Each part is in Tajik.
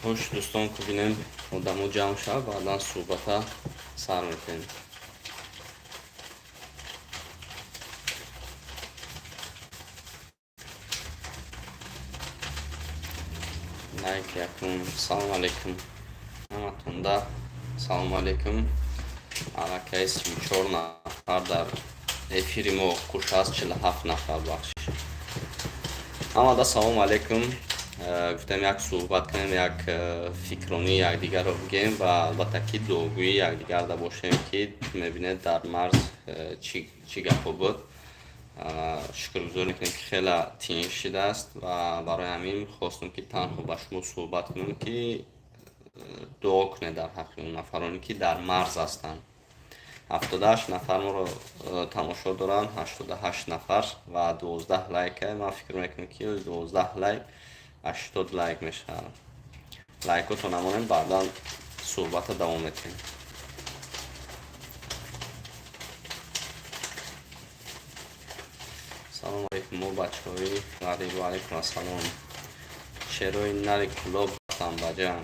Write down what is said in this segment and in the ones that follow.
خوش دوستان که بینیم مدامو جمع شد بعدا صحبت سر میکنیم. لایک یکم. سلام علیکم همتون ده. سلام علیکم. علاکه 34 نفر در افیری ما خوش است. 47 نفر بخشش اما ده. سلام علیکم. گفتم یک صحبت کنیم، یک فکرانی یک دیگر رو بگیم و البته که دوگویی یک دیگر ده باشیم که میبینید در مرز چی گپ بود. شکرگزار میکنیم که خیلی تین شده است و برای همین خواستم که تنها با شما صحبت کنم که دعا کنید در حق اون نفرانی که در مرز هستند. 78 نفر ما رو تماشا دارن، 88 نفر و 12 لایک. من فکر میکنم که 12 لایک 80 لایک میشه. لایک رو نمونیم بعدا صحبت دوام میتیم. سلام علیکم مو بچه های غریب و علیکم السلام. چرای نری کلاب بستم بجن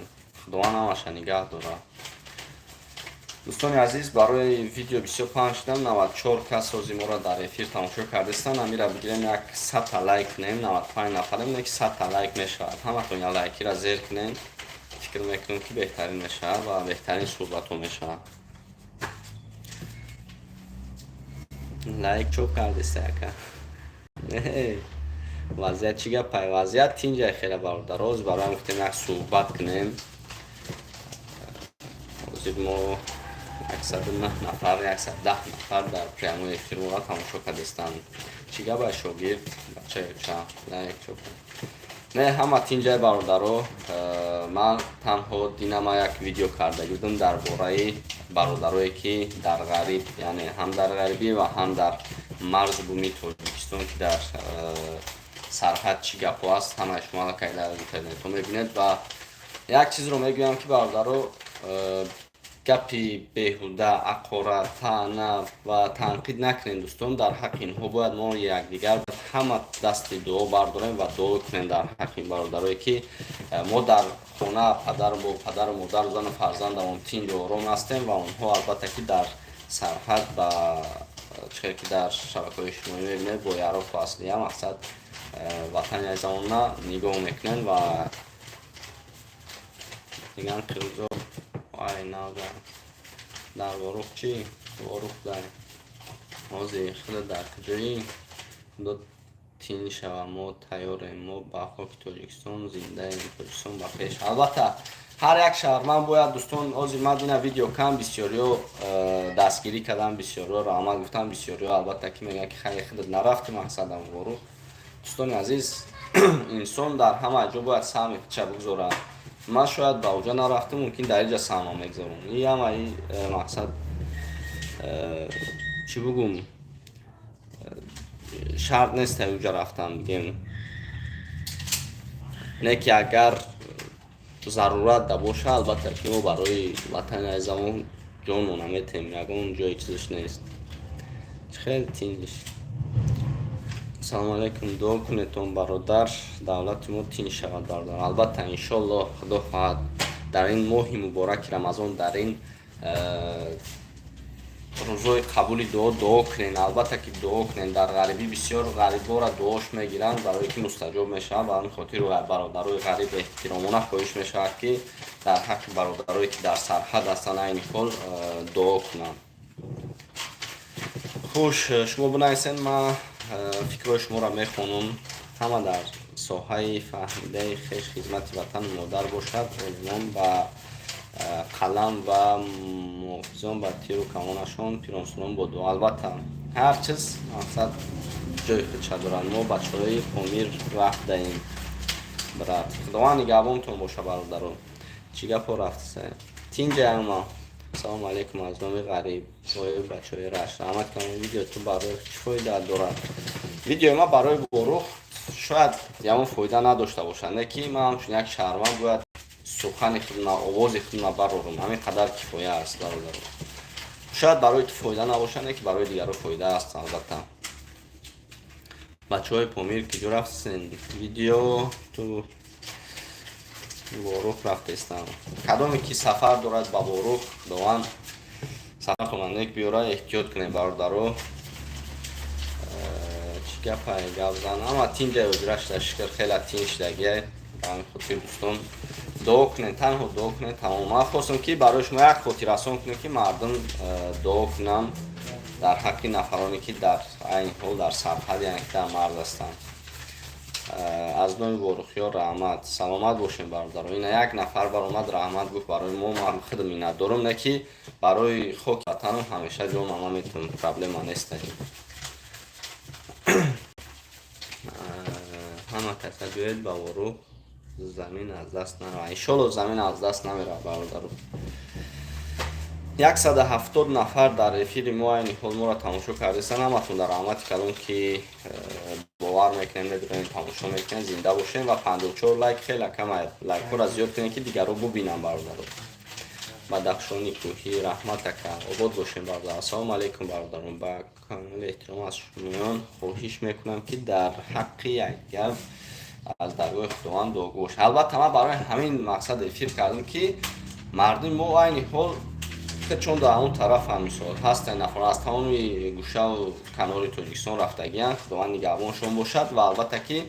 خدا نماشه نگه داره. دوستان عزیز برای ویدیو 25 شدم 94 کس روزی ما را در افیر تماشا کردستان. امیره بگیریم یک 100 لایک کنیم. 95 نفریم یک 100 لایک میشه. همتون یا لایکی را زیر کنیم. فکر میکنم که بهترین میشه و بهترین صحبت میشه. لایک چوب کردسته که وضعیت چی گپه؟ وضعیت اینجا خیلی دراز برای گفتیم یک صحبت کنیم. روزی ما 109 نفر 110 نفر در پریاموی فیلم را تماشا کردستان. چی گپه شاگرد بچه چه لایک چوب نه همه اینجا برادرو. من تنها دینما یک ویدیو کرده بودم در باره برادرایی که در غریب، یعنی هم در غریبی و هم در مرز بومی تاجیکستان که در سرحد چی گپ است همه شما که در اینترنت میبینید. و یک چیز رو میگویم که برادرو گپی بیهوده عقارت طعنه و تنقید نکنین دوستان. در حق اینها باید ما یکدیگر همه دست دعا برداریم و دعا کنیم در حق این برادرایی که ما در خانه پدر و مادر زن و فرزندمون تین و آرام هستیم و اونها البته که در سرحد و چه که در شبکه‌های اجتماعی میبینید با یارو فاصله مقصد وطن عزیزمون نگاه میکنن و میگن قرضا وای ناگر در واروخ چی؟ واروخ در آزی خیلی در کجایی دو تین شوه ما تیاریم. ما با خاک تاجیکستان زنده این تاجیکستان با پیش. البته هر یک شهرمند باید دوستان آزی مدینه ویدیو کم بسیاری دستگیری کردن، بسیاری رو عمل گفتن، بسیاری البته که میگن که خیلی خیلی نرفتی مقصد هم واروخ. دوستان عزیز انسان در همه جا باید سهم چه بگذاره. من شاید با اوجا نرفتم، ممکن در اینجا سهم میگذارم. این همه این مقصد چی بگم شرط نیست اوجا رفتم بگیم. نه که اگر ضرورت ده باشه البته که ما برای وطن عزیزمون جانمون میتیم یگان جای چیزش نیست. خیلی تینش. سلام علیکم. دعا کنیتون برادر دولت ما تین شود برادر. البته انشالله خدا خواهد در این ماه مبارک رمضان در این روزای قبول دعا کنین. البته که دعا کنین. در غریبی بسیار غریبا را دعاش میگیرن برای که مستجاب میشه و این خاطر برادرای غریب احترامانه خواهش میشه که در حق برادرایی که در سرحد هستن این کل دعا کنن. خوش شما بنویسین. من فکرهای شما را میخونم. همه در ساحه فهمیده خیش خدمت وطن مادر باشد. علمان و قلم و محافظان با تیر و کمانشان پیرانسونان با دو. البته هر چیز مقصد جای خودش دارن. ما بچه های پامیر رفت دهیم برد. خداوند نگهبانتون باشه برادران. چی گپ رفت سه تینجا ما. سلام علیکم از نام غریب وای بچه های رشت. رحمت کنم ویدیو تو برای چی فایده دارد؟ ویدیو ما برای واروخ شاید یمون فایده نداشته باشند که من همچون یک شهروند باید سخن خودم آواز خودم برارم. همین قدر کفایه است برادر. شاید برای تو فایده نباشند که برای دیگران فایده است. البته بچه های پامیر که جو رفتن ویدیو تو بارخ رفتستن کدامی که سفر دارد با بارخ دوان سفر کننده که بیاره احتیاط کنه برادرو چی گپای گپ زن اما تین جای وجرش شکر خیلی تینش دگیه برای خاطر دوستان دعا کنه تنها دعا کنه تمام من خواستم که برایش ما یک خاطر رسان کنه که مردم دعا کنم در حق نفرانی که در این حال در سرحد یعنی در مرز هستند از نوع بارخیا رحمت سلامت باشین برادر این یک نفر برآمد رحمت گفت برای ما من خود مینت دارم نه که برای خاک وطنم همیشه جا ما میتونم پرابلم نیست همه کسا بیاید با ورو زمین از دست نمیره انشالله زمین از دست نمیره برادر 170 نفر در افیر ما این حال ما را تماشا کردستن همتون در رحمت کلون که باور میکنین میدونین تماشا میکنین زنده باشین و 54 لایک خیلی کمه لایک ها را زیاد کنین که دیگر رو ببینم برادر بدخشانی کوهی رحمت که آباد باشین برادر السلام علیکم برادران با کامل احترام از شما خواهش میکنم که در حق یک گپ از درگاه خداوند دعا باشه البته ما برای همین مقصد افیر کردیم که مردم ما این حال چون در اون طرف هم مثال هست نفر از تمام گوشه و کنار تاجیکستان رفتگی هم خداوند نگهبانشون باشد و البته که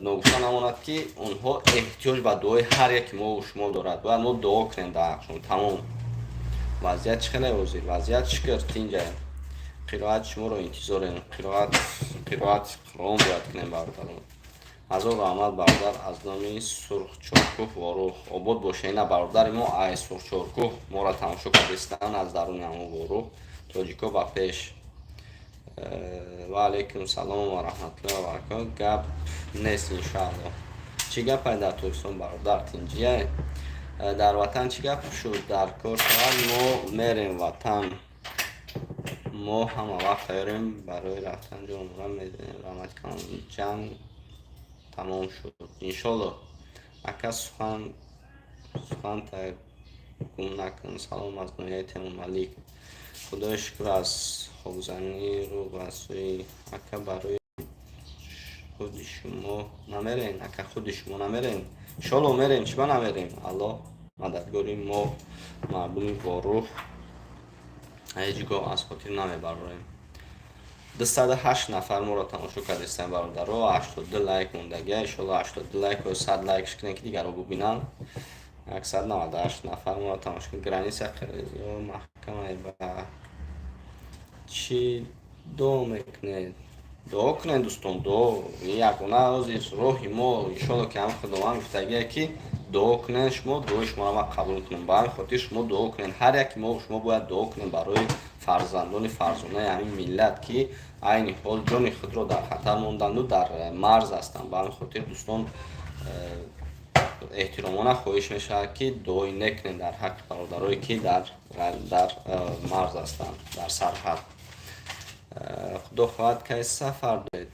ناگفته نماند که اونها احتیاج به دعای هر یک ما و شما دارد باید ما دعا کنیم در حقشون تمام وضعیت خیلی وزیر وضعیت شکرت اینجا قرائت شما رو انتظاریم قرائت قرآن باید کنیم برادران هزار رحمت برادر از نام سرخ چارکوه واروخ آباد باشه اینا برادر ما ای سرخ چارکوه ما را تماشا کردستن از درون همون واروخ تاجیکا با پیش و علیکم سلام و رحمت الله و برکات گپ نیست انشاءالله چی گپ در تاجیکستان برادر تینجیه در وطن چی گپ شد در کار شد ما میریم وطن ما همه وقت تیاریم برای رفتن جانوران میدونیم رحمت کنم جنگ تمام شد انشالله اکا سخن تا گم نکن سلام از نویه تیمون ملیک خدای شکر از خوزنی رو بسوی اکا برای خود شما نمیرین اکا خود شما نمیرین انشالله میرین چی با نمیرین الله مددگاری ما مردمی با روح هیچگاه از خاطر نمیبراریم 208 نفر ما را تماشا کردستن برادر و 82 لایک موندگی انشالله 82 لایک و 100 لایک کنین که دیگر رو ببینن 198 نفر ما را تماشا کردن گرانی سخیری یا محکمه با چی دو میکنید دعا کنین دوستان دعا یکونه از روحی ما انشالله که هم خداوند گفتگیه که دعا کنین شما دعای شما را ما قبول کنیم با همین خاطر شما دعا کنین هر یک ما شما باید دعا کنین برای فرزندان فرزانه همین ملت که این حال جان خود را در خطر ماندند و در مرز هستند با همین خاطر دوستان احترامانه خواهش میشه که دعای نکنین در حق برادرایی که در مرز هستند در سرحد خدا خواهد که سفر دارید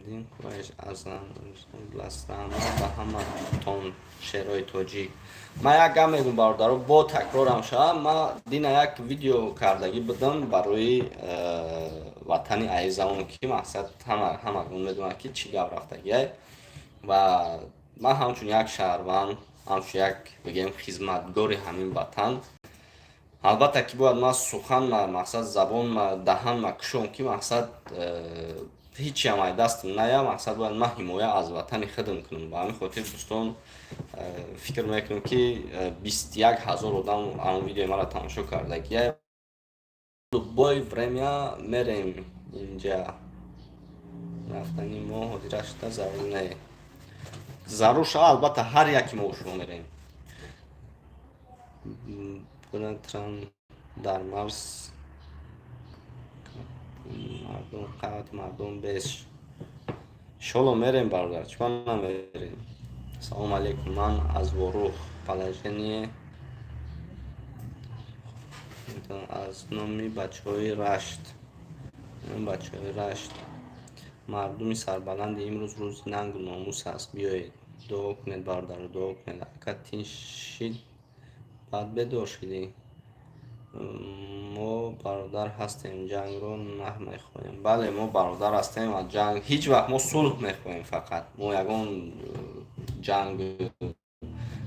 دین کوهش از بلستان و همه تون شهرهای تاجیک من یک گم میگم برادرو با تکرارم شد من دین یک ویدیو کردگی بدم برای وطن عزیزمون که مقصد همه میدونن که چی گپ رفتگیه و من همچون یک شهروند همچون یک بگیم خدمتگار همین وطن البته که باید ما سخن مقصد زبان دهن مکشون که مقصد هیچی همه دست نیا مقصد باید ما حمایه از وطن خودم کنم و همین خاطر دوستان فکر میکنم که 21,000 آدم اون ویدیو ما را تماشا کردگیه دبای ورمیا میریم اینجا رفتنی ما حدیرش تا ضرور نه ضرور شد البته هر یکی ما شما میریم بودن در مرز مردم قوت مردم بیش شلو میریم برادر چون نمیریم سلام علیکم من از وروخ پلژنی از نامی بچه های رشت مردمی سربلند امروز روز ننگ و ناموس است بیایید دعا کنید برادر دعا کنید اگر تین شید بعد بدار شدی мо бародар ҳастем, ҷангро намехоҳем. Бале, мо бародар ҳастем ва ҷанг ҳеҷ вақт мо сулҳ мехоҳем. Фақат мо ягон ҷанг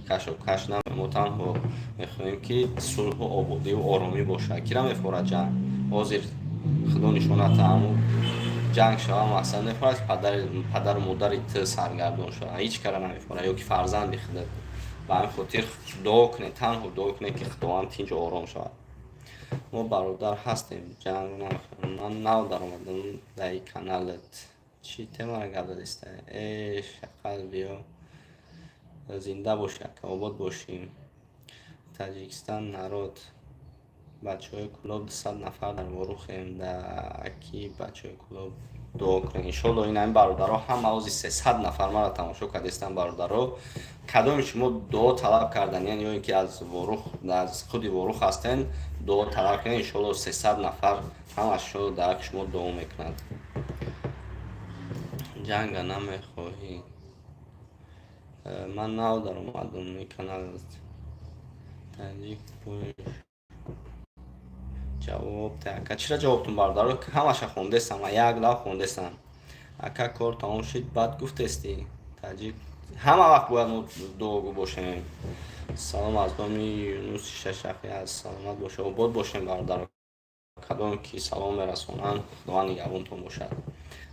кашокаш намехоҳем. Мо танҳо мехоҳем ки сулҳу ободию оромӣ бошад. Кира мехӯрад ҷанг? Ҳозир худо нишонад таъму ҷанг шава мақсад мехӯрад ки падару модари ту саргардон шавад. Ҳеҷ кара намехӯрад, ё ки фарзанди худат. Ба ҳамин хотир дуо кунед, танҳо дуо кунед ки худованд тинҷу ором шавад. мо бародар ҳастем, ҷанг намехоҳем. Ман нав даромадам дар ин каналет. Чӣ темаро гап задистае? Шақал биё. Зинда бошӣ ака, обод бошем. Таҷикистан народ. бачаҳои кулоб 200 нафар дар ворухем. Аки бачаҳои кулоб дуо кунем. Иншолло ин ҳамин бародаро ҳама ози 300 нафар маро тамошо кардистан. бародаро кадоми шумо дуо талаб кардан, яъне ё ин ки аз худи ворух ҳастен, дуо талаб карден. иншолло 300 нафар ҳамашон дар ҳаққи шумо дуо мекунад. ҷанга намехоҳӣ. ман нав даромадам ин каналет. таҷик пӯш ҷавоб ака. чира ҷавобтун бародаро ҳамаша хондестам, як лав хондестам. ака кор тамом шид, баъд гуфтести таҷик ҳама вақт бояд мо дуогӯ бошем. салом аз доми юнуси шашахӣ аз саломат боша, обод бошем бародаро. кадом ки салом мерасонанд, худованд нигаҳбонтон бошад.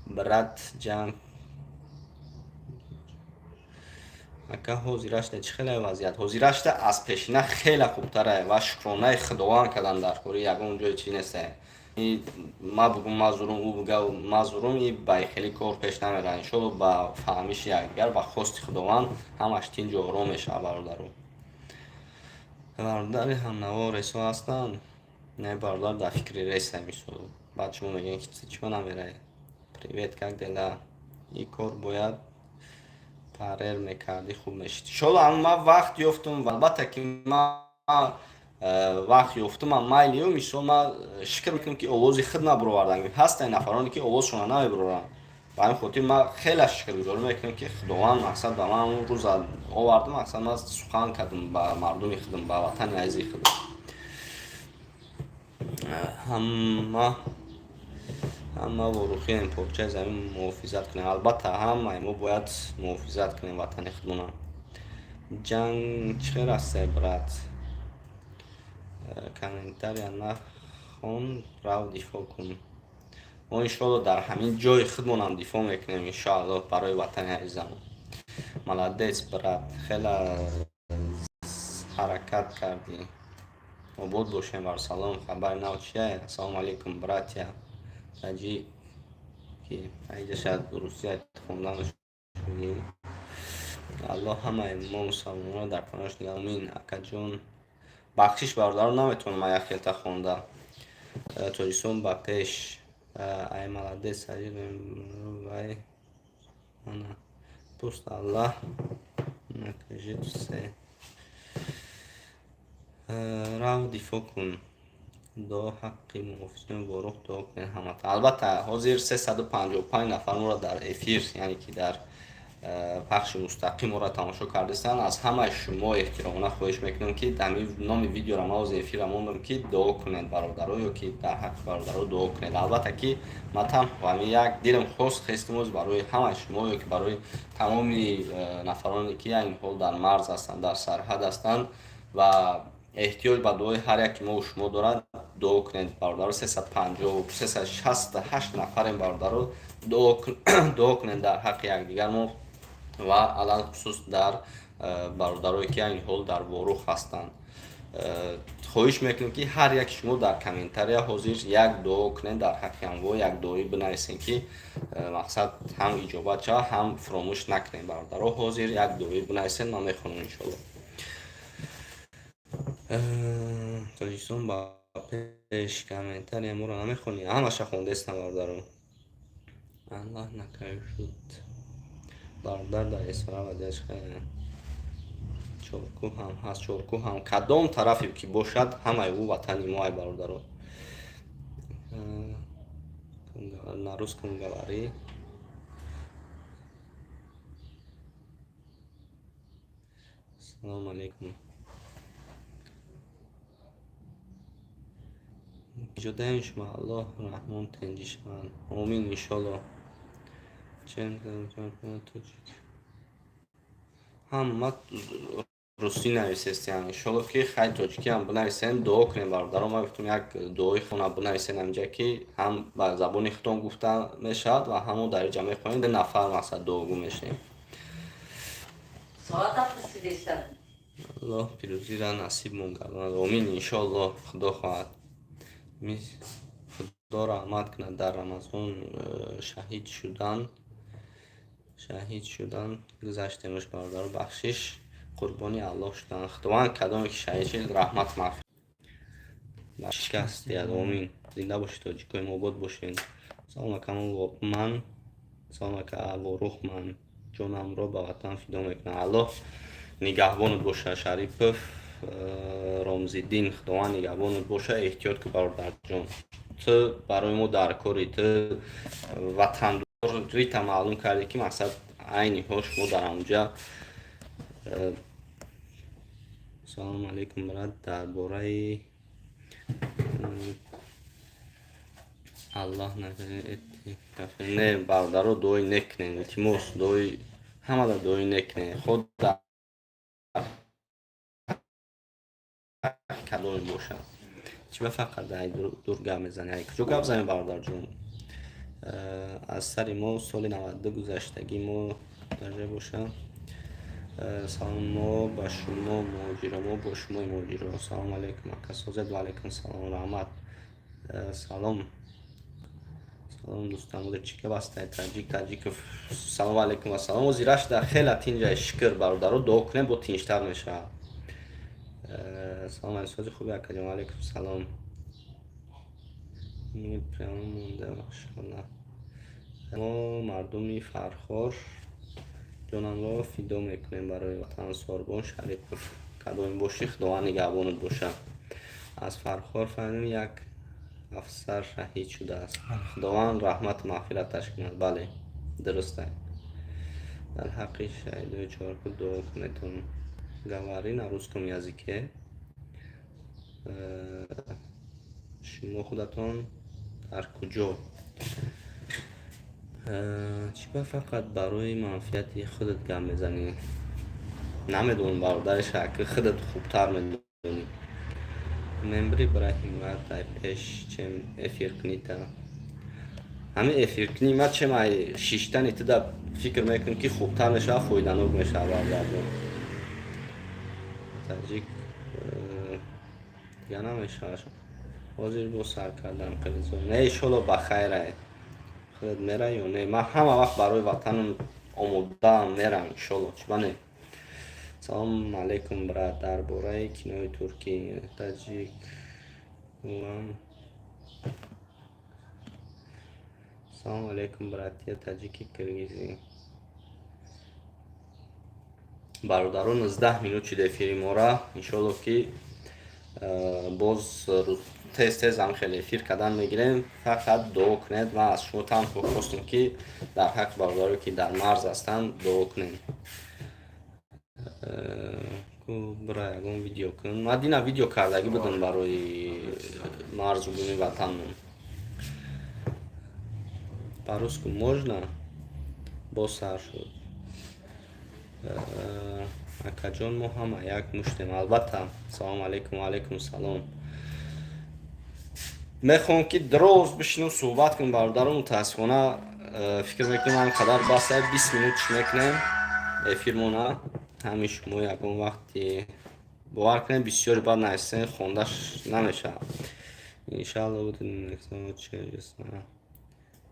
брат ҷанг ака ҳозирашта чӣ хеле вазъият? ҳозирашта аз пешина хеле хубтарае ва шукронаи худованд кардан дар кори ягон ҷои чӣ нестае. ма бугум мазурум, ӯ буга мазурум, и ба хеле кор пеш намерад. иншолло ба фаҳмиши якдигар ба хости худованд ҳамаш тинҷу ором мешавад. бародаро бародари ҳамнаво ресо ҳастанд. не бародар дар фикри ресае. мисол баъд шумо мегӯед ки чима намерае. привет, как дела? ин кор бояд парер мекарди хуб мешид. иншолло ман вақт ёфтум, албатта ки ман вақт ёфтум, ман майли ё мисол ман шикр мекунам ки овози худ набуровардам. ҳастанд нафароне ки овозшона намебурованд. ба ҳамин хотир ман хеле шукргузорӣ мекунам ки худованд мақсад ба ман он рӯз оварда, мақсад ман сухан кардам ба мардуми худам, ба ватани азизи худам. ҳама ворухием, покчаи замин муҳофизат кунем. албатта ҳамаи мо бояд муҳофизат кунем ватани худмона. ҷанг чӣ хел ҳастае брат? комментария нахон, рав дифоъ кун. мо иншолло дар ҳамин ҷои худмонам дифоъ мекунем, иншоалло, барои ватани азизамон. молодец брат, хеле ҳаракат кардӣ. обод бошем. барсалом, хабари нав чие? ассалому алайкум братя. таҷик ки айҷа шаyd дурустӣ хондан шуди. аллоҳ ҳамаи мо мусалмонро дар паноҳш нигоҳ. амин. акаҷон бахшиш бародаро наметавонам як хелта хонда. тоҷикистон ба пеш. ай молодец вай ана пуст аллаҳ накажид се. рав дифоъ кун. до ҳаққи муҳофизони ворух дуо кунед ҳамата. албатта ҳозир 355 нафар моро дар эфир, яъне ки дар пахши мустақим моро тамошо кардистанд. аз ҳамаи шумо эҳтиромона хоҳиш мекунам ки дами номи видеоро ман ози эфира мондам ки дуо кунед бародаро, ё ки дар ҳаққи бародаро дуо кунед. албатта ки ман танҳо як дилам хос хестим оз барои ҳамаи шумо, ё ки барои тамоми нафароне ки айн ҳол дар марз ҳастанд, дар сарҳад ҳастанд ва эҳтиёҷ ба дуои ҳар яки мо шумо дорад. дуо кунед бародаро. 368 нафарем бародаро. дуо кунед дар ҳаққи якдигар мо ва алалхусус дар бародарое ки айн ҳол дар ворух ҳастанд. хоҳиш мекунем ки ҳар яки шумо дар комментария ҳозир як дуо кунед дар ҳаққи ҳамво, як дуоӣ бинависем ки мақсад ҳам иҷобат шавад, ҳам фуромӯш накунем. бародаро ҳозир як дуоӣ бинависем, ман мехонам иншолло. тоҷикистон ба пеш. комментария моро намехонӣ? ҳамаша хондестам бародаро. аллаҳ накажид. бародар дар эсфара вазъият хеле чоркӯ ҳам ҳаст. чоркӯ ҳам кадом тарафе ки бошад, ҳамаи ӯ ватани мо. ай бародаро, на русском говори. ассалому алайкум. جدا انشاءالله رحمان تنجیشان آمین انشالله چند هم روسی نویسستیم انشالله که خیلی تاجیکی هم بنویسن دعا کنیم برادران. ما گفتم یک دعای خونه بنویسن اینجا که هم به زبان خودتون گفته میشد و همون در جمع خونیم ده نفر مثلا دعا گو میشیم. ساعت هم رسیدستن الله پیروزی را نصیب مونگرداند آمین انشالله. خدا خواهد خدا رحمت کند در رمضان شهید شدن گذشتمش برادر بخشش قربانی الله شدن. خداوند کدامی که شهید شد رحمت مغفرت شکست دهد آمین. زنده باشید تاجیکای ما آباد باشین. سلام علیکم من سلام علیکم روح من جانم را به وطن فدا میکنم. الله نگهبانت باشه شریف رامزالدین. خداوند نگهبانت باشه. احتیاط که برادر جان تو برای ما در کاری تو وطن ریت معلوم کردی که مقصد عینی هاش ما در اونجا. سلام علیکم برات درباره الله نه برادر رو دوی نکنه تیموس دوی همه در دوی نکنه خود در کدوی باشه چی فقط در دور گم میزنه کجا گم زنی برادر جون. از سر ما سال 92 گذشتگی ما درجه باشه. سلام ما با شما مهاجر ما با شما مهاجر. سلام علیکم کسازد و علیکم سلام رحمت. سلام دوستان بوده چیکه بسته تاجیک سلام علیکم و سلام و زیرش در خیلی تینجا شکر برادر رو دعا کنیم با تینجتر میشه. سلام علیکم خوبی اکجام علیکم سلام پیام مونده ماشاءالله. ما مردمی فرخار جانم را فدا میکنیم برای وطن ساربان شریف کدام باشی خداوند نگهبانت باشه. از فرخار فهمیم یک افسر شهید شده است. خداوند رحمت مغفرتش کند. بله درسته. در حق شهیدای چهارکو دعا کنیتون. گواری نروسکم یزیکه شما خودتون در کجا چی فقط برای منفیت خودت گم میزنی نمیدون برادر شکل خودت خوبتر میدونی. ممبری برای همت در پیش چم افیر کنیتا همه افیر کنیمت چم ای شیشتن ایت در فکر میکنی که خوبتر میشه فایدنوک میشه برادر تاجیک دیگه نمیشه حاضر با سر کردن قلیزو نه ایشالا بخیره خودت میره یا نه. من همه وقت برای وطنم آموده میرم ایشالا چی بانه. سلام علیکم برادر باره کینوی ترکی تاجیک سلام علیکم براتی تاجیکی کرگیزی برادران 19 minut چی افیری ما را انشالله که باز تست هم خیلی افیر کردن میگیریم. فقط دعا کنید و از شما تنها خواستم که در حق برادران که در مرز هستن دعا کنید. برای اون ویدیو کن ما دینا ویدیو کردگی بدون برای مرز و بومی وطن по-русски можно با سر شد. اکجان ما هم یک مشتیم البته. سلام علیکم و علیکم سلام. میخوام که دروز بشینم صحبت کنم برادران. متاسفانه فکر میکنم من قدر بسته 20 minut میکنم افیرمونه همیشه ما یکم وقتی باور کنیم بسیاری بعد نایستن خوندش نمیشه انشالله بود نکسان چه جسنا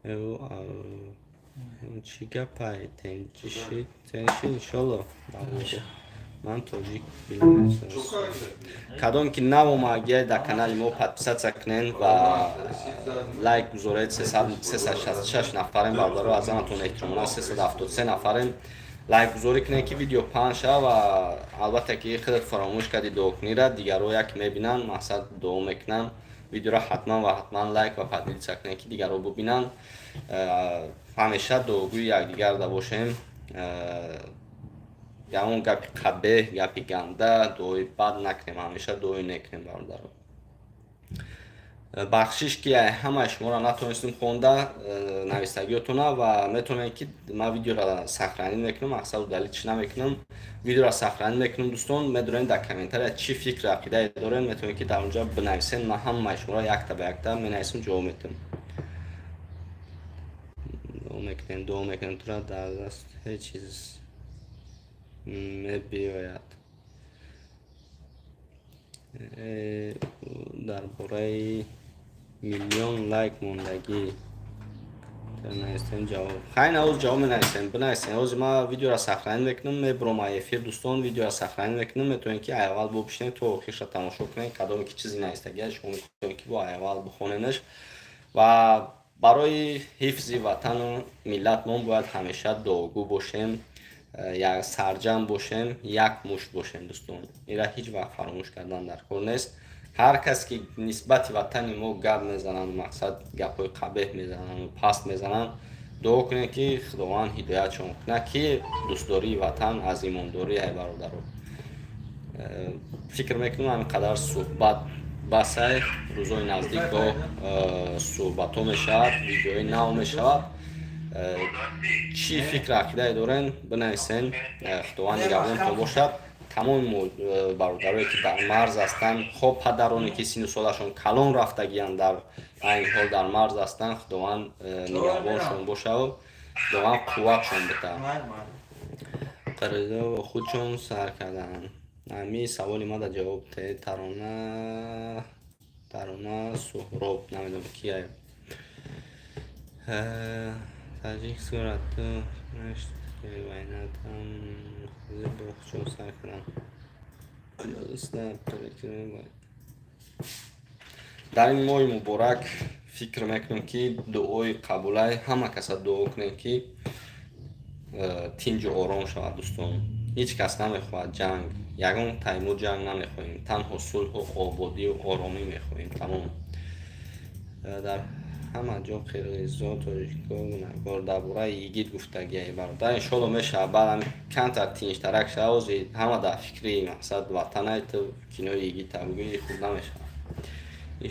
او چی گپای تنشی انشالله من توجیک بیلم کدام که نو ماگه در کانال ما подписаться کنین و لایک بذارید. 366 نفریم برادر از آنتون احتراماً 373 نفریم لایک گذاری کنید که ویدیو پخش شه و البته که خودت فراموش کردی دعا کنی را دیگرها یک میبینن مقصد دعا میکنن ویدیو را حتما لایک و подписаться کنید که دیگرها ببینن. همیشه دعاگوی یکدیگر باشیم. یا اون گپی قبه گپی گنده دعای بد نکنیم همیشه دعای نکنیم برادران. бахшиш ки ҳамаи шуморо натонистем хонда навистагиотона ва метавонед ки ман видеоро сахранӣ мекунам, мақсаду далил чӣ намекунам, видеоро сахранӣ мекунам дӯстон, медонед дар комментария чӣ фикр ақидае доред, метавонед ки дар онҷа бинависед, ман ҳамаи шуморо якта ба якта менависам, ҷавоб медиҳам. Дуо мекунем тура дар даст ҳеҷ чиз мебиёяд. дар бораи миллион лайк мондагӣ навистем ҷавоб. Хайна ҳоз ҷавоб менависем, бинависем. ҳозир ман видеоро сахранӣ мекунам, мебурам аз эфир дӯстон, видеоро сахранӣ мекунам, метавонед ки аввал бубишнед то охирша тамошо кунед, кадоме ки чизи навистагиаш шумо метавонед ки бо аввал бихоненаш. Ва барои ҳифзи ватану миллатмон бояд ҳамеша дуогӯ бошем, як сарҷам бошем, як мушт бошем дӯстон. Ира ҳеҷ вақт фаромӯш кардан дар кор нест. ҳар кас ки нисбати ватани мо гап мезананд, мақсад гапҳои қабеҳ мезананд, паст мезананд, дуо кунед ки худованд ҳидоятшон кунад ки дӯстдории ватан аз имондорӣ ай бародаро. фикр мекунам ҳамин қадар суҳбат басай, рӯзои наздик бо суҳбатҳо мешавад, видеои нав мешавад. чӣ фикр ақидае дорен бинависен, худованд нигаҳбонтон бошад. тамоми бародарое ки дар марз ҳастанд, хо падароне ки сину солашон калон рафтагиянд, дар айни ҳол дар марз ҳастанд, худованд нигаҳбоншон бошад, худованд қувватшон бидиҳад. қаридо худшон сар карданд. ҳамин саволи ман дар ҷавоб теҳед. тарона суҳроб намедонам ки ай таҷик сурату вайнатам худшон сар карданд. дар ин моҳи муборак фикр мекунем ки дуои қабулай ҳама каса дуо кунем ки тинҷу ором шавад дӯстон. ҳеҷ кас намехоҳад ҷанг, ягон тайму ҷанг намехоҳем, танҳо сулҳу ободию оромӣ мехоҳем. тамом. дар ҳама ҷо қирғизистон, тоҷикистон, гуногор дар бораи йигит гуфтагиай бародар. иншоалло мешавад баъдам камтар тинҷтарак шавад. ҳозир ҳама дар фикри мақсад ватанай ту кинои йигита бугӯи худ намешавад.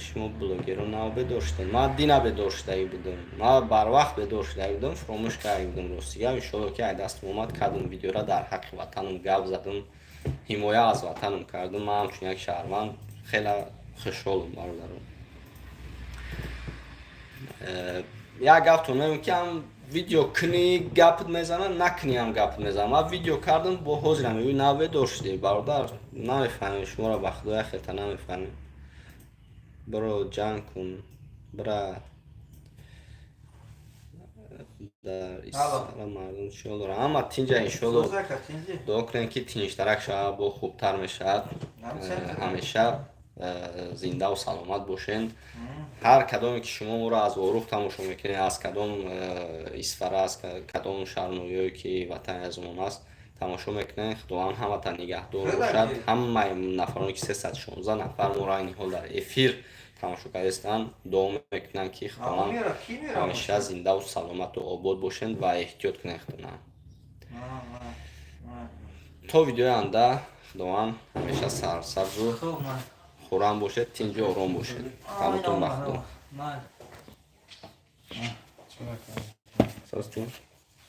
шумо блогерон нав бедор шудед. ман дина бедор шудагӣ будам, ман барвақт бедор шудагӣ будам, фаромӯш карда будам ростига. иншоалло ки ай дастам омад кардам видеора дар ҳаққи ватанам гап задам, ҳимоя аз ватанам кардам. ман ҳамчун як шаҳрванд хеле хушҳолам бародарон. як гаптон мегӯям ки ҳам видео кунӣ гапт мезанад, накунӣ ҳам гапт мезанад. ман видео кардам, бо ҳозирам мегӯӣ нав бедор шудӣ бародар, намефаҳмем шуморо ба худоя хелта намефаҳмем. биро ҷанг кун, бира дар исра мардум чиёл дорам. ҳама тинҷа иншоалло дуо кунем ки тинҷтарак шавад, бо хубтар мешавад. ҳамеша зиндаву саломат бошед. ҳар кадоме ки шумо моро аз ворух тамошо мекунед, аз кадом исфара, аз кадом шаҳрноҳиёе ки ватани азмон аст тамошо мекунед, худованд ҳаматан нигаҳдор бошад. ҳамаи нафароне ки 316 нафар моро айни ҳол дар эфир тамошо кардастанд, дуо мекунам ки худованд ҳамеша зиндаву саломату обод бошед ва эҳтиёт кунед худованд. то видеои оянда худованд ҳамеша сарсабзу хӯрам бошед, тинҷу ором бошед. ҳаматон ба худо.